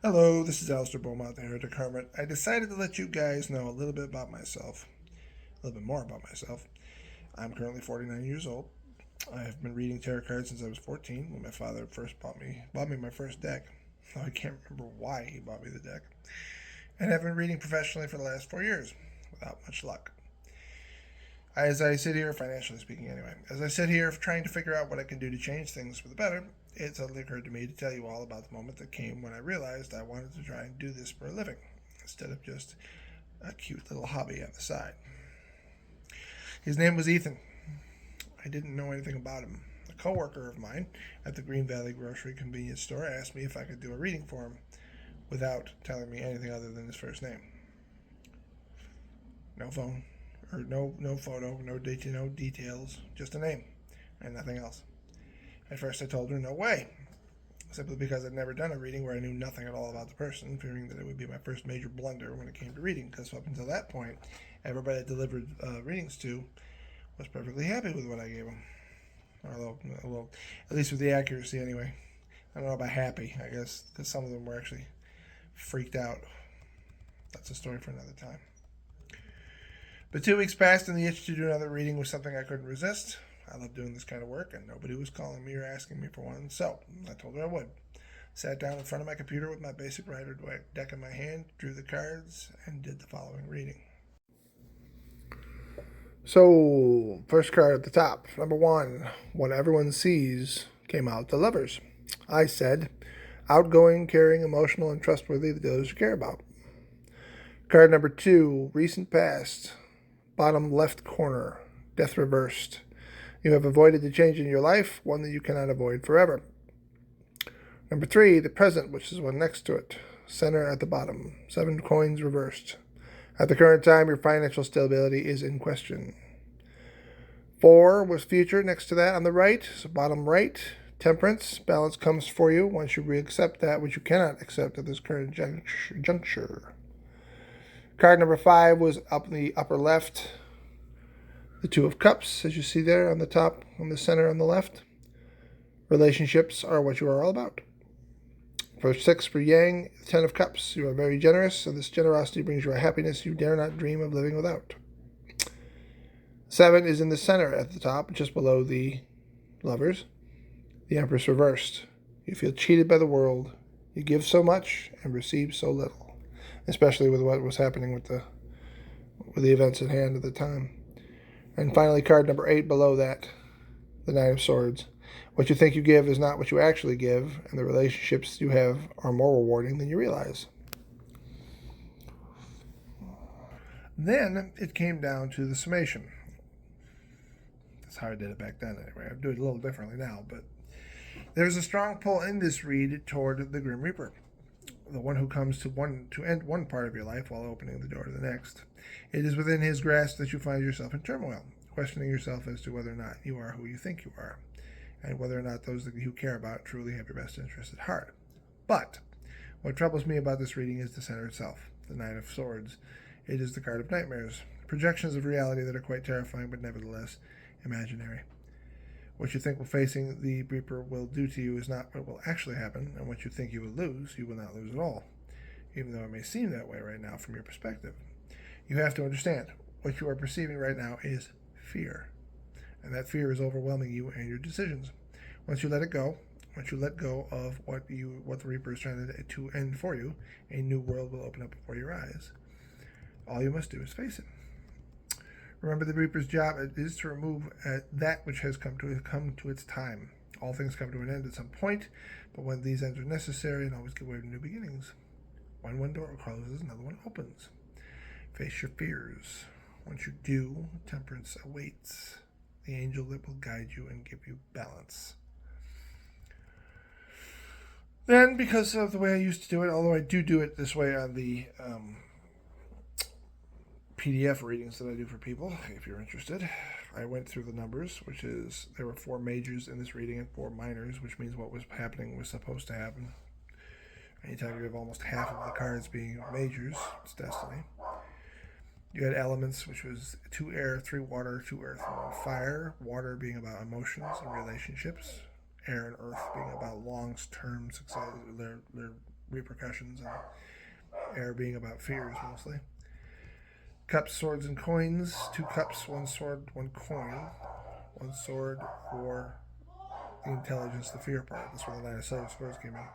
Hello, this is Alistair Beaumont, the Heretic Hermit. I decided to let you guys know a little bit about myself, a little bit more about myself. I'm currently 49 years old. I have been reading tarot cards since I was 14, when my father first bought me my first deck. Though I can't remember why he bought me the deck. And have been reading professionally for the last 4 years, without much luck. As I sit here, financially speaking anyway, as I sit here trying to figure out what I can do to change things for the better, it suddenly occurred to me to tell you all about the moment that came when I realized I wanted to try and do this for a living, instead of just a cute little hobby on the side. His name was Ethan. I didn't know anything about him. A coworker of mine at the Green Valley grocery convenience store asked me if I could do a reading for him without telling me anything other than his first name. No phone, or no photo, no details, just a name and nothing else. At first I told her no way, simply because I'd never done a reading where I knew nothing at all about the person, fearing that it would be my first major blunder when it came to reading, because up until that point, everybody I delivered readings to was perfectly happy with what I gave them. Although, well, at least with the accuracy anyway. I don't know about happy, I guess, because some of them were actually freaked out. That's a story for another time. But 2 weeks passed, and the itch to do another reading was something I couldn't resist. I love doing this kind of work, and nobody was calling me or asking me for one, so I told her I would. Sat down in front of my computer with my basic rider deck in my hand, drew the cards, and did the following reading. So, first card at the top, number 1, What Everyone Sees, came out the lovers. I said, outgoing, caring, emotional, and trustworthy, the others you care about. Card number 2, Recent Past, bottom left corner, Death Reversed. You have avoided the change in your life, one that you cannot avoid forever. Number 3, the present, which is one next to it, center at the bottom, 7 coins reversed. At the current time, your financial stability is in question. 4 was future next to that on the right, so bottom right, temperance, balance comes for you once you re-accept that which you cannot accept at this current juncture. Card number 5 was up in the upper left, the 2 of Cups, as you see there on the top, on the center on the left. Relationships are what you are all about. For 6 for Yang, 10 of Cups. You are very generous, and this generosity brings you a happiness you dare not dream of living without. 7 is in the center at the top, just below the lovers. The Empress reversed. You feel cheated by the world. You give so much and receive so little, especially with what was happening with the events at hand at the time. And finally, card number 8 below that, the Nine of Swords. What you think you give is not what you actually give, and the relationships you have are more rewarding than you realize. Then it came down to the summation. That's how I did it back then anyway. I do it a little differently now, but there's a strong pull in this read toward the Grim Reaper, the one who comes to end one part of your life while opening the door to the next. It is within his grasp that you find yourself in turmoil, questioning yourself as to whether or not you are who you think you are, and whether or not those that you care about truly have your best interest at heart. But what troubles me about this reading is the center itself, the Nine of Swords. It is the card of nightmares, projections of reality that are quite terrifying but nevertheless imaginary. What you think facing the Reaper will do to you is not what will actually happen, and what you think you will lose, you will not lose at all, even though it may seem that way right now from your perspective. You have to understand, what you are perceiving right now is fear, and that fear is overwhelming you and your decisions. Once you let it go, once you let go of what the Reaper is trying to end for you, a new world will open up before your eyes. All you must do is face it. Remember, the Reaper's job is to remove that which has come to its time. All things come to an end at some point, but when these ends are necessary, and always give way to new beginnings. When one door closes, another one opens. Face your fears. Once you do, temperance awaits, the angel that will guide you and give you balance. Then, because of the way I used to do it, although I do it this way on the PDF readings that I do for people, if you're interested, I went through the numbers, which is there were 4 majors in this reading and 4 minors, which means what was happening was supposed to happen. Anytime you have almost half of the cards being majors, it's destiny. You had elements, which was 2 air, 3 water, 2 earth, and 1 fire. Water being about emotions and relationships. Air and earth being about long-term success, their repercussions, and air being about fears mostly. Cups, swords, and coins. 2 cups, 1 sword, 1 coin. 1 sword for the intelligence, the fear part. That's where the Knight of Swords came in.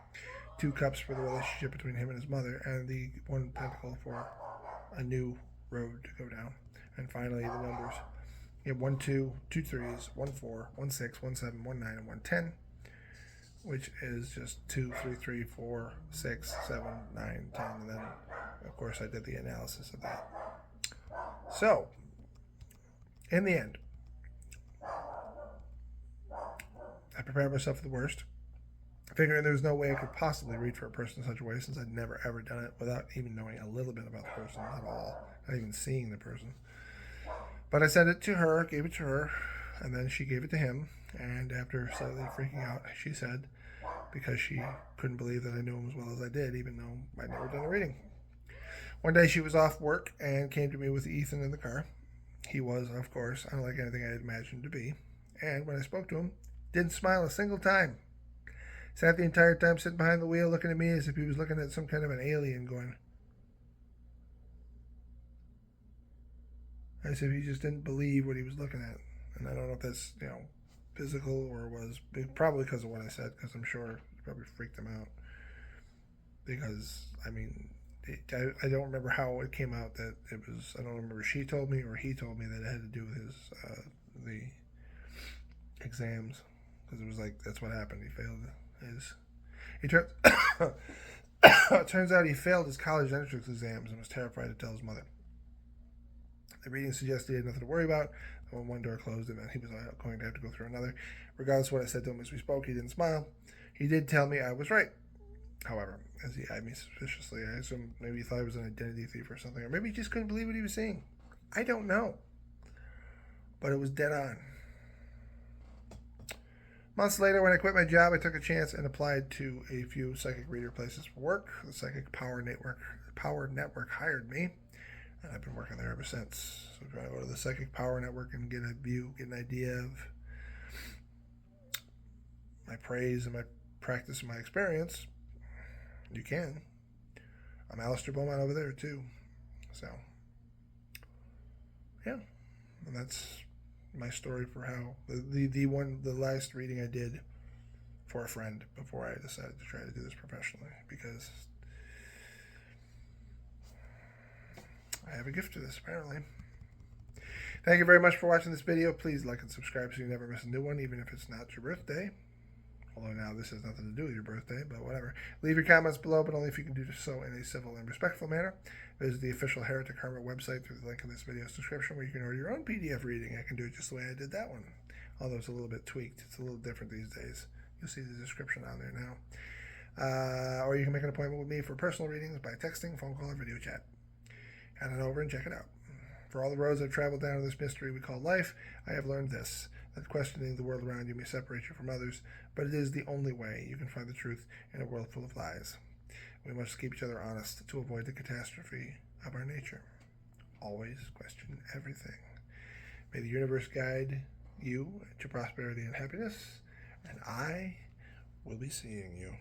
2 cups for the relationship between him and his mother, and the 1 pentacle for a new road to go down. And finally, the numbers. You have 1 2, 2 3s, 1 4, 1 6, 1 7, 1 9, and 1 10, which is just 2 3 3 4 6 7 9 10, and then of course I did the analysis of that. So in the end, I prepared myself for the worst, figuring there was no way I could possibly read for a person in such a way, since I'd never ever done it without even knowing a little bit about the person at all, not even seeing the person. But I sent it to her, gave it to her, and then she gave it to him. And after slightly freaking out, she said, because she couldn't believe that I knew him as well as I did, even though I'd never done a reading. One day she was off work and came to me with Ethan in the car. He was, of course, unlike anything I had imagined to be. And when I spoke to him, didn't smile a single time. Sat the entire time sitting behind the wheel looking at me as if he was looking at some kind of an alien, going, as if he just didn't believe what he was looking at. And I don't know if that's, physical or was probably because of what I said, because I'm sure it probably freaked him out. Because, I don't remember how it came out that it was, I don't remember, she told me or he told me that it had to do with his, the exams. Because it was like, that's what happened. He failed it turns out he failed his college entrance exams and was terrified to tell his mother. The reading suggested he had nothing to worry about. When one door closed, and then he was going to have to go through another. Regardless of what I said to him as we spoke, he didn't smile. He did tell me I was right. However, as he eyed me suspiciously, I assumed maybe he thought I was an identity thief or something, or maybe he just couldn't believe what he was seeing. I don't know. But it was dead on. Months later, when I quit my job, I took a chance and applied to a few psychic reader places for work. The Psychic Power Network hired me, and I've been working there ever since. So if you want to go to the Psychic Power Network and get a view, get an idea of my praise and my practice and my experience, you can. I'm Alistair Beaumont over there too. So, yeah. And that's my story for how the last reading I did for a friend before I decided to try to do this professionally, because I have a gift to this, apparently. Thank you very much for watching this video. Please like and subscribe so you never miss a new one, even if it's not your birthday. Although now this has nothing to do with your birthday, but whatever. Leave your comments below, but only if you can do so in a civil and respectful manner. Visit the official Heretic Hermit website through the link in this video's description, where you can order your own PDF reading. I can do it just the way I did that one, although it's a little bit tweaked. It's a little different these days. You'll see the description on there now. Or you can make an appointment with me for personal readings by texting, phone call, or video chat. Head on over and check it out. For all the roads I've traveled down in this mystery we call life, I have learned this, that questioning the world around you may separate you from others, but it is the only way you can find the truth in a world full of lies. We must keep each other honest to avoid the catastrophe of our nature. Always question everything. May the universe guide you to prosperity and happiness, and I will be seeing you.